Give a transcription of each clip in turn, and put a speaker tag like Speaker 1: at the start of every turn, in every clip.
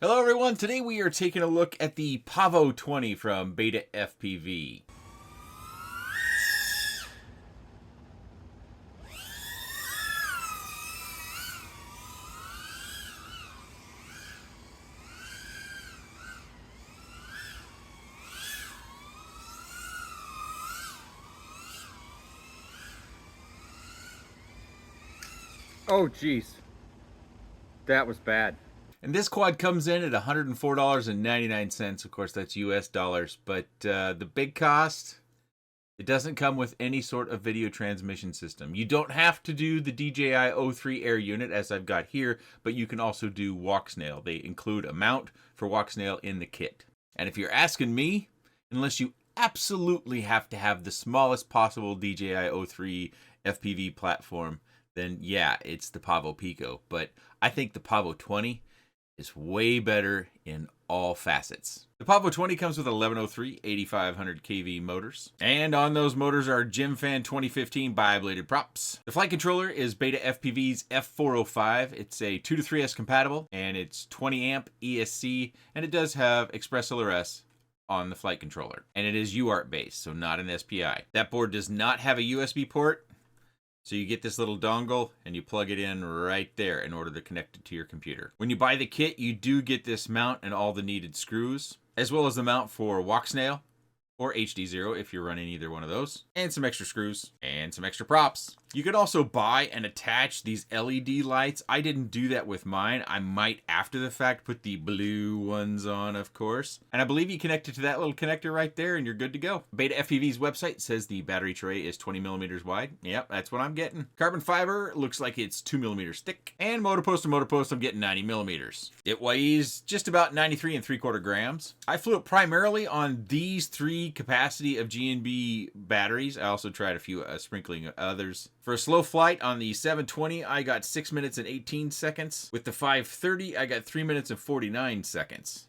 Speaker 1: Hello everyone, today we are taking a look at the Pavo20 from BetaFPV.
Speaker 2: Oh geez, that was bad.
Speaker 1: And this quad comes in at $104.99. Of course, that's US dollars. But the big cost, it doesn't come with any sort of video transmission system. You don't have to do the DJI-03 air unit as I've got here, but you can also do walk snail. They include a mount for walk snail in the kit. And if you're asking me, unless you absolutely have to have the smallest possible DJI-03 FPV platform, then yeah, it's the Pavo Pico. But I think the Pavo20 is way better in all facets. The Pavo20 comes with 1103 8500 kV motors, and on those motors are GymFan 2015 bi-bladed props. The flight controller is BetaFPV's F405. It's a 2 to 3S compatible, and it's 20 amp ESC, and it does have Express LRS on the flight controller, and it is UART based, so not an SPI. That board does not have a USB port, so you get this little dongle and you plug it in right there in order to connect it to your computer. When you buy the kit, you do get this mount and all the needed screws, as well as the mount for walk snail or HD0 if you're running either one of those, and some extra screws and some extra props. You could also buy and attach these LED lights. I didn't do that with mine. I might, after the fact, put the blue ones on, of course. And I believe you connect it to that little connector right there and you're good to go. BetaFPV's website says the battery tray is 20 millimeters wide. Yep, that's what I'm getting. Carbon fiber looks like it's 2 millimeters thick. And motor post to motor post, I'm getting 90 millimeters. It weighs just about 93 3/4 grams. I flew it primarily on these 3 capacity of G&B batteries. I also tried a few sprinkling of others. For a slow flight on the 720, I got 6 minutes and 18 seconds. With the 530, I got 3 minutes and 49 seconds.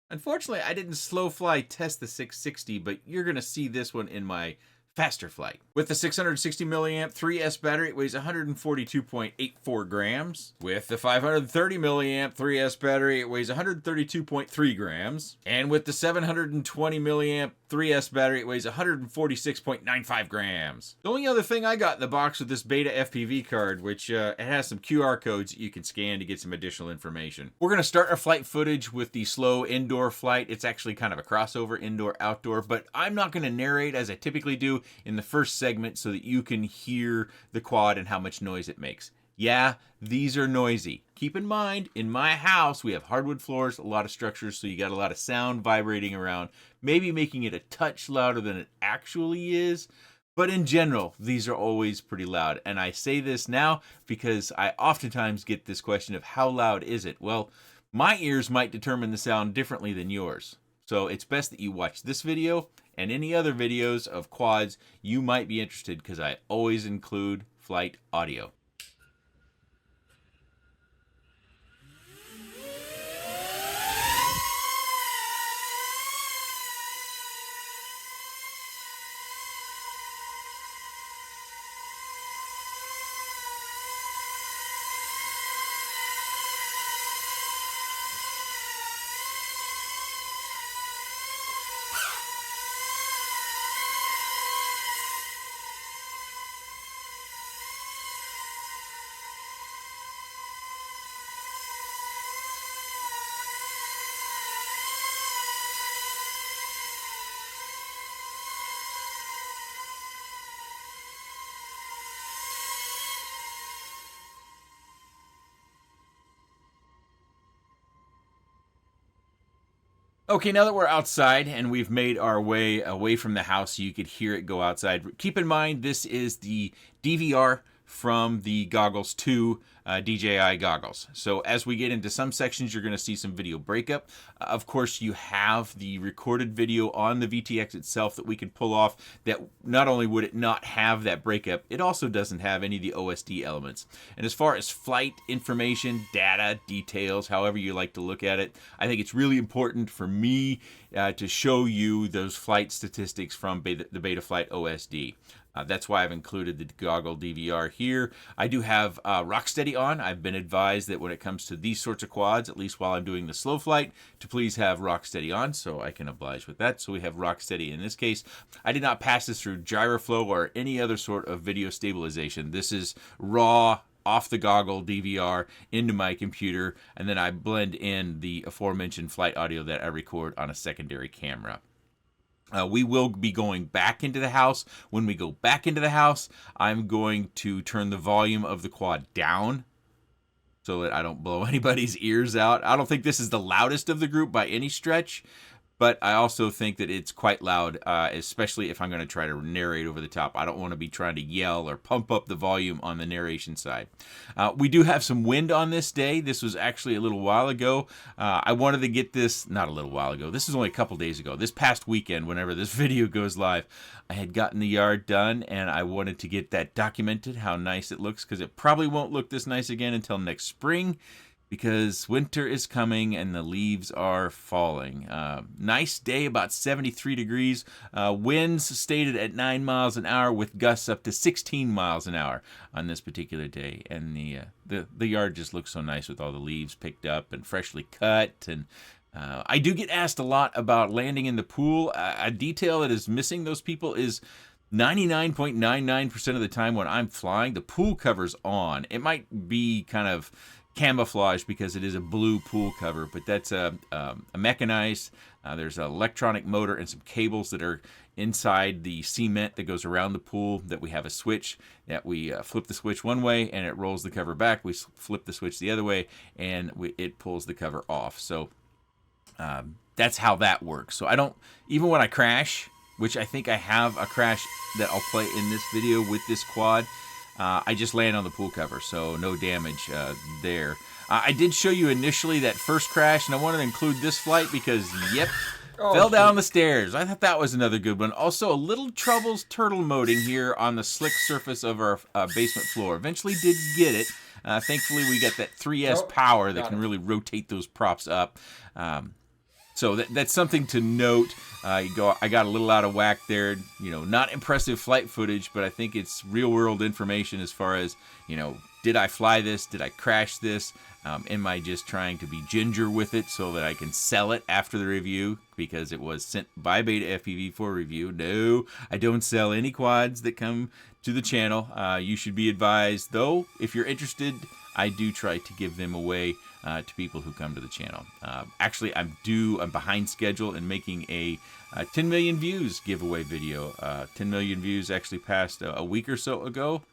Speaker 1: Unfortunately, I didn't slow fly test the 660, but you're going to see this one in my faster flight. With the 660 milliamp 3S battery, it weighs 142.84 grams. With the 530 milliamp 3S battery, it weighs 132.3 grams. And with the 720 milliamp 3S battery, it weighs 146.95 grams. The only other thing I got in the box with this BetaFPV card, which it has some QR codes that you can scan to get some additional information. We're going to start our flight footage with the slow indoor flight. It's actually kind of a crossover indoor-outdoor, but I'm not going to narrate as I typically do in the first segment so that you can hear the quad and how much noise it makes. Yeah, these are noisy. Keep in mind, in my house, we have hardwood floors, a lot of structures, so you got a lot of sound vibrating around, maybe making it a touch louder than it actually is. But in general, these are always pretty loud. And I say this now because I oftentimes get this question of how loud is it? Well, my ears might determine the sound differently than yours. So it's best that you watch this video and any other videos of quads you might be interested, because I always include flight audio. Okay, now that we're outside and we've made our way away from the house so you could hear it go outside, keep in mind this is the DVR from the Goggles 2 DJI goggles. So as we get into some sections, you're going to see some video breakup. Of course, you have the recorded video on the VTX itself that we can pull off, that not only would it not have that breakup, it also doesn't have any of the OSD elements. And as far as flight information, data, details, however you like to look at it, I think it's really important for me to show you those flight statistics from the Betaflight OSD. That's why I've included the goggle DVR here. I do have Rocksteady on. I've been advised that when it comes to these sorts of quads, at least while I'm doing the slow flight, to please have Rocksteady on, so I can oblige with that. So we have Rocksteady in this case. I did not pass this through gyroflow or any other sort of video stabilization. This is raw, off the goggle DVR into my computer, and then I blend in the aforementioned flight audio that I record on a secondary camera. We will be going back into the house. When we go back into the house, I'm going to turn the volume of the quad down so that I don't blow anybody's ears out. I don't think this is the loudest of the group by any stretch, but I also think that it's quite loud, especially if I'm going to try to narrate over the top. I don't want to be trying to yell or pump up the volume on the narration side. We do have some wind on this day. This was actually a little while ago. I wanted to get this, not a little while ago. This is only a couple days ago. This past weekend, whenever this video goes live, I had gotten the yard done, and I wanted to get that documented, how nice it looks, because it probably won't look this nice again until next spring, because winter is coming and the leaves are falling. Nice day, about 73 degrees. Winds stated at 9 miles an hour with gusts up to 16 miles an hour on this particular day. And the yard just looks so nice with all the leaves picked up and freshly cut. And I do get asked a lot about landing in the pool. A detail that is missing those people is 99.99% of the time when I'm flying, the pool cover's on. It might be kind of camouflage because it is a blue pool cover, but that's a mechanized. There's an electronic motor and some cables that are inside the cement that goes around the pool, that we have a switch that we flip the switch one way and it rolls the cover back. We flip the switch the other way and it pulls the cover off. So that's how that works. So I don't, even when I crash, which I think I have a crash that I'll play in this video with this quad, I just land on the pool cover, so no damage there. I did show you initially that first crash, and I wanted to include this flight because, yep, fell down the stairs. I thought that was another good one. Also, a little troubles turtle moding here on the slick surface of our basement floor. Eventually did get it. Thankfully, we got that 3S power that can really rotate those props up. So that's something to note. I got a little out of whack there. Not impressive flight footage, but I think it's real-world information as far as, did I fly this? Did I crash this? Am I just trying to be ginger with it so that I can sell it after the review? Because it was sent by BetaFPV for review. No, I don't sell any quads that come to the channel. You should be advised, though, if you're interested, I do try to give them away to people who come to the channel. Actually, I'm behind schedule in making a 10 million views giveaway video. 10 million views actually passed a week or so ago.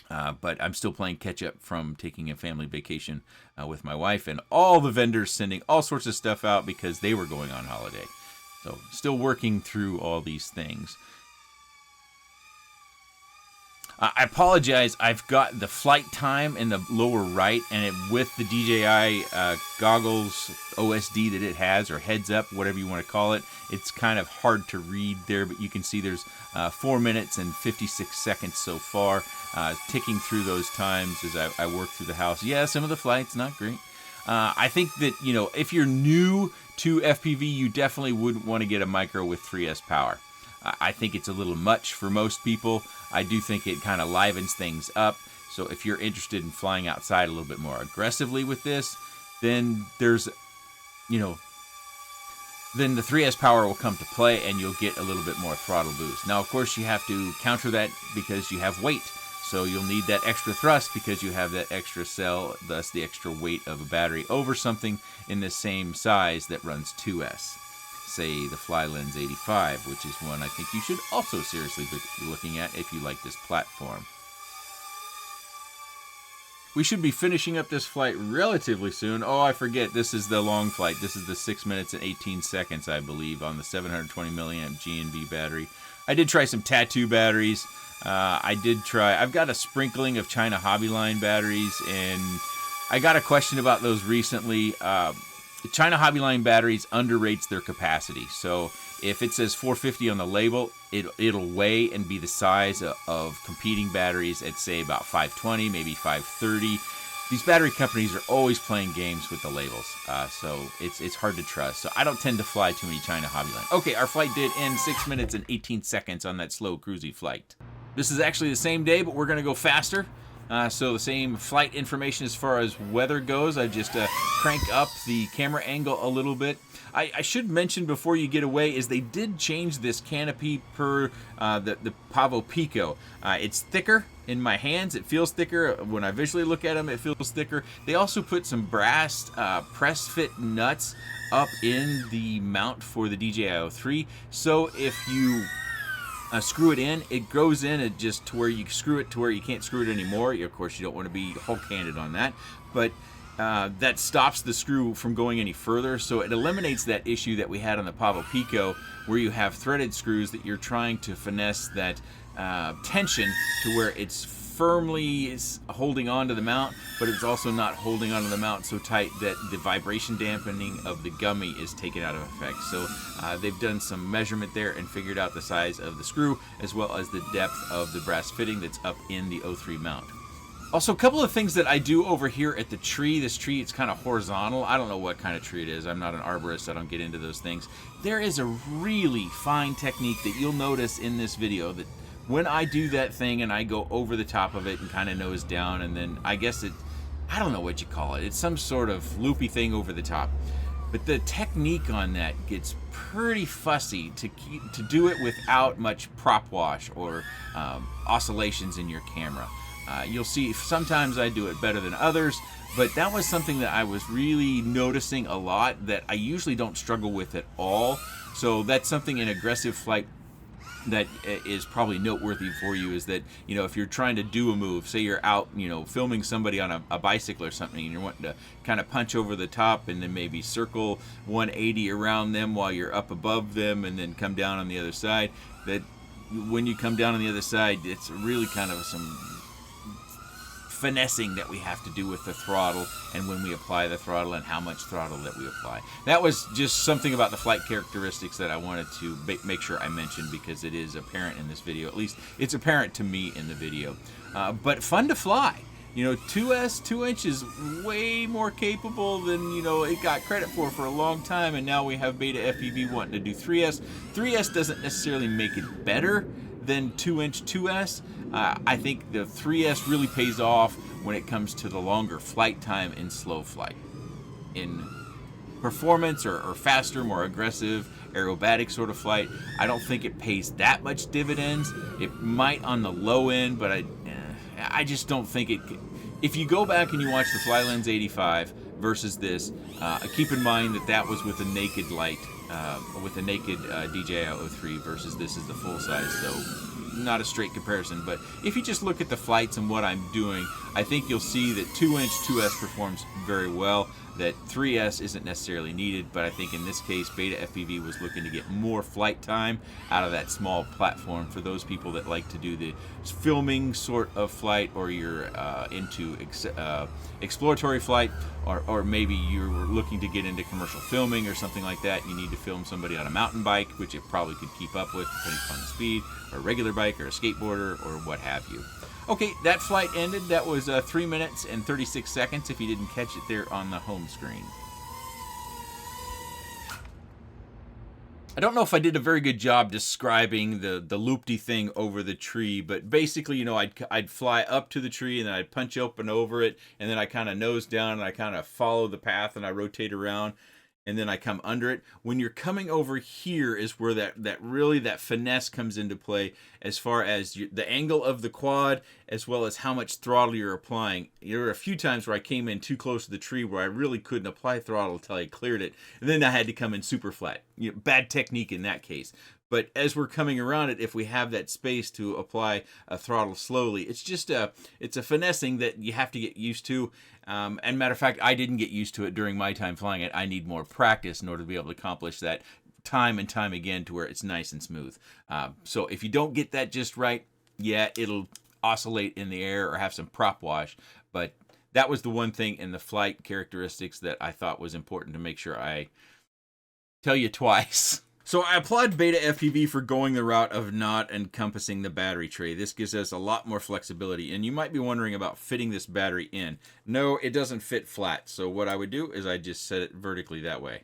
Speaker 1: But I'm still playing catch up from taking a family vacation with my wife, and all the vendors sending all sorts of stuff out because they were going on holiday. So still working through all these things. I apologize. I've got the flight time in the lower right, and with the DJI goggles OSD that it has, or heads up, whatever you want to call it, it's kind of hard to read there, but you can see there's 4 minutes and 56 seconds so far, ticking through those times as I work through the house. Yeah, some of the flights, not great. I think that, if you're new to FPV, you definitely wouldn't want to get a micro with 3S power. I think it's a little much for most people. I do think it kind of livens things up. So if you're interested in flying outside a little bit more aggressively with this, then then the 3S power will come to play and you'll get a little bit more throttle boost. Now, of course, you have to counter that because you have weight. So you'll need that extra thrust because you have that extra cell, thus the extra weight of a battery over something in the same size that runs 2S. Say the Flylens 85, which is one I think you should also seriously be looking at if you like this platform. We should be finishing up this flight relatively soon. Oh, I forget, this is the long flight. This is the 6 minutes and 18 seconds, I believe, on the 720 milliamp GNB battery. I did try some Tattoo batteries. I've got a sprinkling of China Hobbyline batteries, and I got a question about those recently. China Hobbyline batteries underrates their capacity. So if it says 450 on the label, it'll weigh and be the size of competing batteries at, say, about 520, maybe 530. These battery companies are always playing games with the labels, so it's hard to trust. So I don't tend to fly too many China Hobbyline. Okay, our flight did end 6 minutes and 18 seconds on that slow cruisy flight. This is actually the same day, but we're going to go faster. So the same flight information as far as weather goes. I just crank up the camera angle a little bit. I should mention before you get away is they did change this canopy per the Pavo Pico. It's thicker in my hands. It feels thicker. When I visually look at them, it feels thicker. They also put some brass press fit nuts up in the mount for the DJI-03. So if you screw it in, it goes in it just to where you screw it to where you can't screw it anymore. Of course, you don't want to be Hulk-handed on that, but that stops the screw from going any further, so it eliminates that issue that we had on the Pavo Pico, where you have threaded screws that you're trying to finesse that tension to where it's firmly holding on to the mount, but it's also not holding onto the mount so tight that the vibration dampening of the gummy is taken out of effect. So they've done some measurement there and figured out the size of the screw as well as the depth of the brass fitting that's up in the 03 mount. Also, a couple of things that I do over here at the tree. This tree, it's kind of horizontal. I don't know what kind of tree it is. I'm not an arborist. I don't get into those things. There is a really fine technique that you'll notice in this video that when I do that thing and I go over the top of it and kind of nose down, and then I guess I don't know what you call it. It's some sort of loopy thing over the top. But the technique on that gets pretty fussy to do it without much prop wash or oscillations in your camera. You'll see sometimes I do it better than others, but that was something that I was really noticing a lot that I usually don't struggle with at all. So that's something in aggressive flight that is probably noteworthy for you, is that, you know, if you're trying to do a move, say you're out, you know, filming somebody on a bicycle or something, and you're wanting to kind of punch over the top and then maybe circle 180 around them while you're up above them and then come down on the other side, that when you come down on the other side, it's really kind of some finessing that we have to do with the throttle and when we apply the throttle and how much throttle that we apply. That was just something about the flight characteristics that I wanted to make sure I mentioned, because it is apparent in this video. At least it's apparent to me in the video. But fun to fly. You know, 2S 2-inch is way more capable than, you know, it got credit for a long time, and now we have BetaFPV wanting to do 3S. 3S doesn't necessarily make it better than 2-inch 2S. I think the 3S really pays off when it comes to the longer flight time in slow flight. In performance or faster, more aggressive, aerobatic sort of flight, I don't think it pays that much dividends. It might on the low end, but I just don't think it. If you go back and you watch the FlyLens 85 versus this, keep in mind that that was with a naked light, with a naked DJI-03 versus this is the full size, so not a straight comparison. But if you just look at the flights and what I'm doing, I think you'll see that 2-inch 2S performs very well, that 3S isn't necessarily needed, but I think in this case BetaFPV was looking to get more flight time out of that small platform for those people that like to do the filming sort of flight, or you're into exploratory flight, or maybe you're looking to get into commercial filming or something like that. You need to film somebody on a mountain bike, which it probably could keep up with depending upon the speed, or a regular bike, or a skateboarder, or what have you. Okay, that flight ended. That was 3 minutes and 36 seconds if you didn't catch it there on the home screen. I don't know if I did a very good job describing the loopty thing over the tree, but basically, you know, I'd fly up to the tree and then I'd punch open over it, and then I kind of nose down and I kind of follow the path and I rotate around, and then I come under it. When you're coming over here is where that finesse comes into play, as far as the angle of the quad, as well as how much throttle you're applying. There were a few times where I came in too close to the tree where I really couldn't apply throttle until I cleared it, and then I had to come in super flat. You know, bad technique in that case. But as we're coming around it, if we have that space to apply a throttle slowly, it's just it's a finessing that you have to get used to. And matter of fact, I didn't get used to it during my time flying it. I need more practice in order to be able to accomplish that time and time again to where it's nice and smooth. So if you don't get that just right, yeah, it'll oscillate in the air or have some prop wash. But that was the one thing in the flight characteristics that I thought was important to make sure I tell you twice. So I applaud BetaFPV for going the route of not encompassing the battery tray. This gives us a lot more flexibility. And you might be wondering about fitting this battery in. No, it doesn't fit flat. So what I would do is I just set it vertically that way.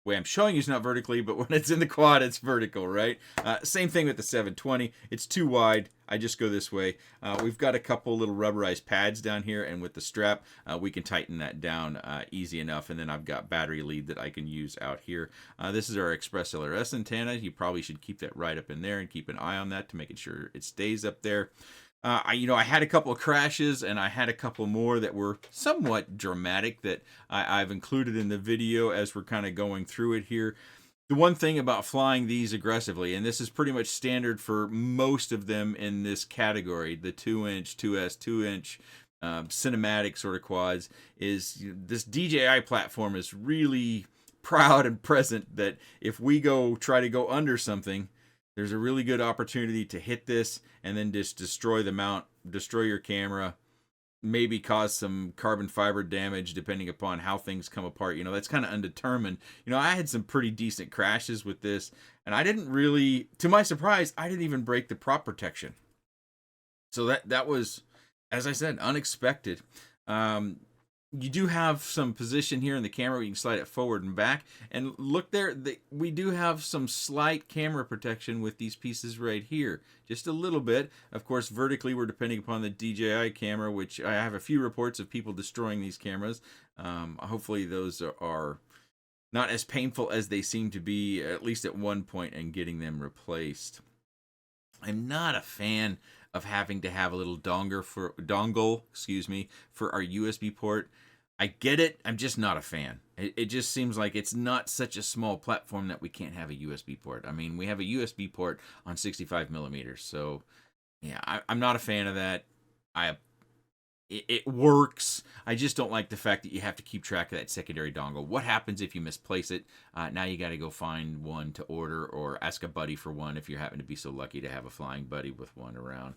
Speaker 1: way I'm showing you is not vertically, but when it's in the quad, it's vertical, right? Same thing with the 720. It's too wide. I just go this way. We've got a couple little rubberized pads down here, and with the strap, we can tighten that down easy enough. And then I've got battery lead that I can use out here. This is our Express LRS antenna. You probably should keep that right up in there and keep an eye on that to make sure it stays up there. I had a couple of crashes, and I had a couple more that were somewhat dramatic that I've included in the video as we're kind of going through it here. The one thing about flying these aggressively, and this is pretty much standard for most of them in this category, the 2-inch, 2S, 2-inch cinematic sort of quads, is this DJI platform is really proud and present that if we try to go under something, there's a really good opportunity to hit this and then just destroy the mount, destroy your camera, maybe cause some carbon fiber damage depending upon how things come apart. That's kind of undetermined. I had some pretty decent crashes with this, and I didn't really, to my surprise, I didn't even break the prop protection. So that was, as I said, unexpected. You do have some position here in the camera where you can slide it forward and back. And look there, we do have some slight camera protection with these pieces right here. Just a little bit. Of course, vertically, we're depending upon the DJI camera, which I have a few reports of people destroying these cameras. Hopefully those are not as painful as they seem to be, at least at one point, and getting them replaced. I'm not a fan of having to have a little dongle for our USB port. I get it. I'm just not a fan. It just seems like it's not such a small platform that we can't have a USB port. I mean, we have a USB port on 65 millimeters. So, yeah, I'm not a fan of that. It works. I just don't like the fact that you have to keep track of that secondary dongle. What happens if you misplace it? Now you got to go find one to order or ask a buddy for one if you happen to be so lucky to have a flying buddy with one around.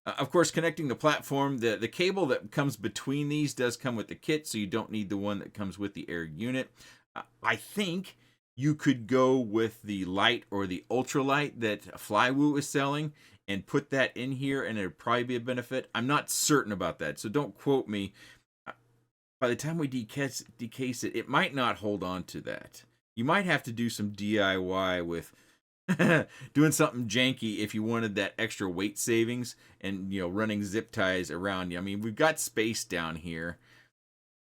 Speaker 1: Of course, connecting the platform, the cable that comes between these does come with the kit, so you don't need the one that comes with the air unit. I think you could go with the light or the ultralight that CineWhoop is selling and put that in here, and it'd probably be a benefit. I'm not certain about that, so don't quote me. By the time we decase it, it might not hold on to that. You might have to do some DIY with doing something janky if you wanted that extra weight savings and, running zip ties around you. I mean, we've got space down here,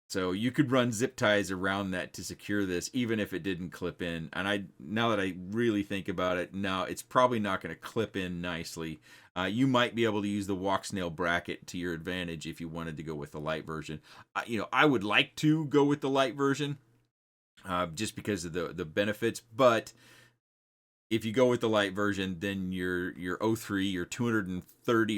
Speaker 1: so you could run zip ties around that to secure this, even if it didn't clip in. And now that I really think about it, no, it's probably not going to clip in nicely. You might be able to use the walk snail bracket to your advantage if you wanted to go with the light version. I would like to go with the light version just because of the benefits, but if you go with the light version, then your 03, your $230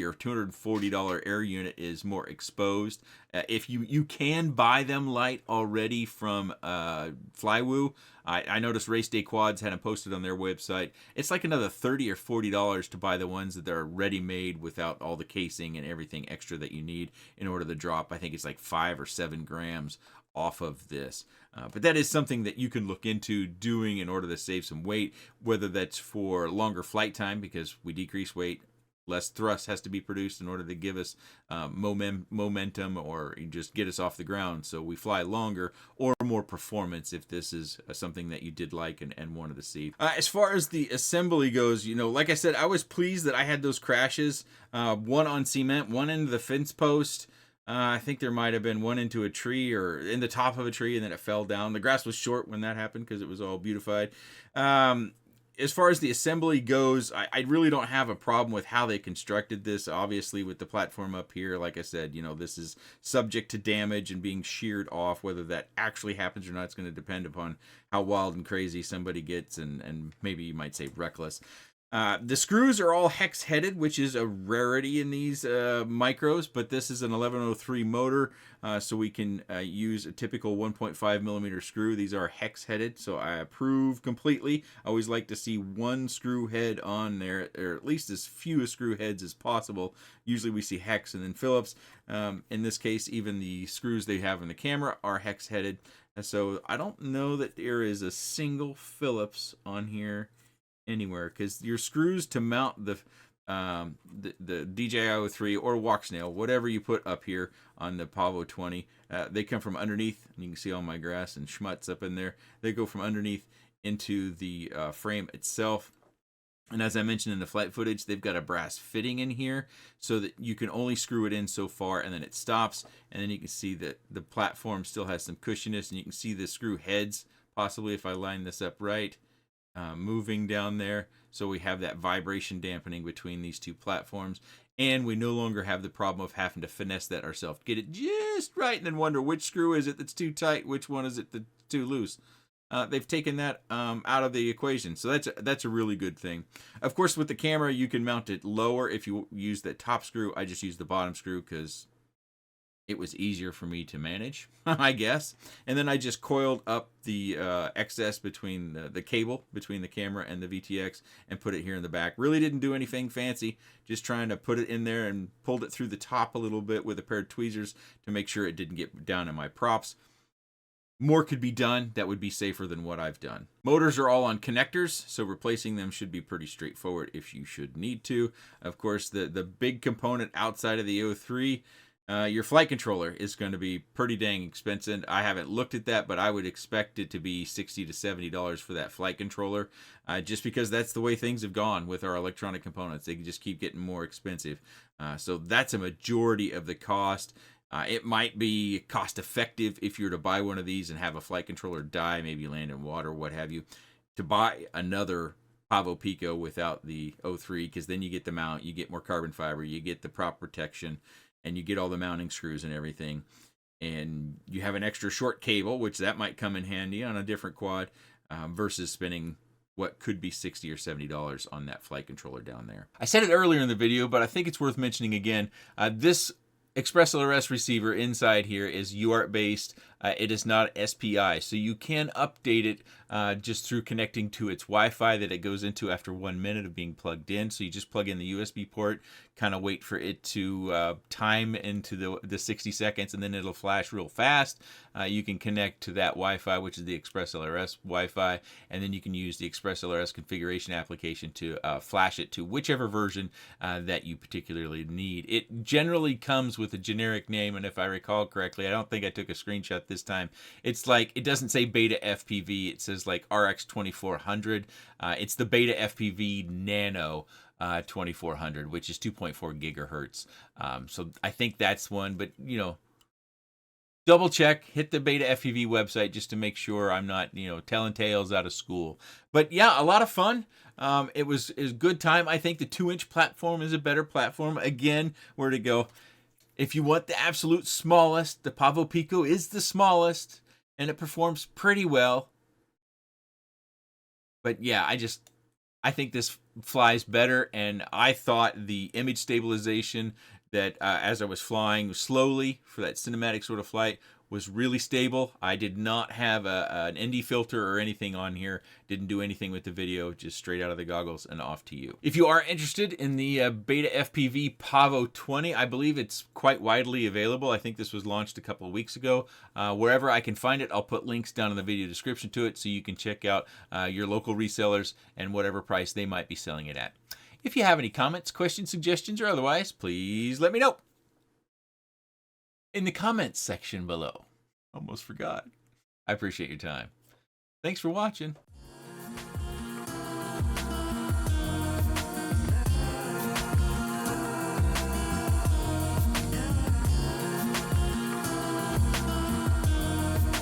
Speaker 1: or $240 air unit is more exposed. If you can buy them light already from CineWhoop. I noticed Race Day Quads had them posted on their website. It's like another $30 or $40 to buy the ones that are ready-made without all the casing and everything extra that you need in order to drop. I think it's like 5 or 7 grams off of this. But that is something that you can look into doing in order to save some weight, whether that's for longer flight time because we decrease weight, less thrust has to be produced in order to give us momentum or just get us off the ground so we fly longer, or more performance if this is something that you did like and wanted to see. As far as the assembly goes, like I said, I was pleased that I had those crashes, one on cement, one into the fence post. I think there might have been one into a tree or in the top of a tree, and then it fell down. The grass was short when that happened because it was all beautified. As far as the assembly goes, I really don't have a problem with how they constructed this. Obviously, with the platform up here, like I said, this is subject to damage and being sheared off. Whether that actually happens or not, it's going to depend upon how wild and crazy somebody gets and maybe you might say reckless. The screws are all hex-headed, which is a rarity in these micros, but this is an 1103 motor, so we can use a typical 1.5 millimeter screw. These are hex-headed, so I approve completely. I always like to see one screw head on there, or at least as few screw heads as possible. Usually we see hex and then Phillips. In this case, even the screws they have in the camera are hex-headed, so I don't know that there is a single Phillips on here anywhere, because your screws to mount the the DJI-03 or walk snail, whatever you put up here on the Pavo20, they come from underneath. You can see all my grass and schmutz up in there. They go from underneath into the frame itself. And as I mentioned in the flight footage, they've got a brass fitting in here so that you can only screw it in so far and then it stops. And then you can see that the platform still has some cushioniness, and you can see the screw heads, possibly if I line this up right, moving down there. So we have that vibration dampening between these two platforms. And we no longer have the problem of having to finesse that ourselves, get it just right, and then wonder which screw is it that's too tight, which one is it that's too loose. They've taken that out of the equation, so that's a really good thing. Of course, with the camera, you can mount it lower if you use the top screw. I just used the bottom screw because it was easier for me to manage, I guess. And then I just coiled up the excess between the cable between the camera and the VTX and put it here in the back. Really didn't do anything fancy, just trying to put it in there and pulled it through the top a little bit with a pair of tweezers to make sure it didn't get down in my props. More could be done. That would be safer than what I've done. Motors are all on connectors, so replacing them should be pretty straightforward if you should need to. Of course, the big component outside of the O3, your flight controller is going to be pretty dang expensive. I haven't looked at that, but I would expect it to be $60 to $70 for that flight controller, just because that's the way things have gone with our electronic components. They just keep getting more expensive. So that's a majority of the cost. It might be cost effective if you were to buy one of these and have a flight controller die, maybe land in water, what have you, to buy another Pavo Pico without the O3, because then you get the mount, you get more carbon fiber, you get the prop protection, and you get all the mounting screws and everything. And you have an extra short cable, which that might come in handy on a different quad, versus spending what could be $60 or $70 on that flight controller down there. I said it earlier in the video, but I think it's worth mentioning again. This Express LRS receiver inside here is UART based. It is not SPI, so you can update it just through connecting to its Wi-Fi that it goes into after 1 minute of being plugged in. So you just plug in the USB port, kind of wait for it to time into the 60 seconds, and then it'll flash real fast. You can connect to that Wi-Fi, which is the Express LRS Wi-Fi, and then you can use the Express LRS configuration application to flash it to whichever version that you particularly need. It generally comes with a generic name, and if I recall correctly, I don't think I took a screenshot this time. It's like, it doesn't say BetaFPV, it says like RX 2400. It's the BetaFPV Nano 2400, which is 2.4 gigahertz. So I think that's one, but you know, double check, hit the BetaFPV website just to make sure I'm not, you know, telling tales out of school. But yeah, a lot of fun. It was a good time. I think the 2-inch platform is a better platform. Again, where to go. If you want the absolute smallest, the Pavo Pico is the smallest, and it performs pretty well. But yeah, I think this flies better, and I thought the image stabilization that as I was flying slowly for that cinematic sort of flight was really stable. I did not have an ND filter or anything on here. Didn't do anything with the video, just straight out of the goggles and off to you. If you are interested in the BetaFPV Pavo20, I believe it's quite widely available. I think this was launched a couple of weeks ago. Wherever I can find it, I'll put links down in the video description to it so you can check out your local resellers and whatever price they might be selling it at. If you have any comments, questions, suggestions, or otherwise, please let me know in the comments section below. Almost forgot. I appreciate your time. Thanks for watching.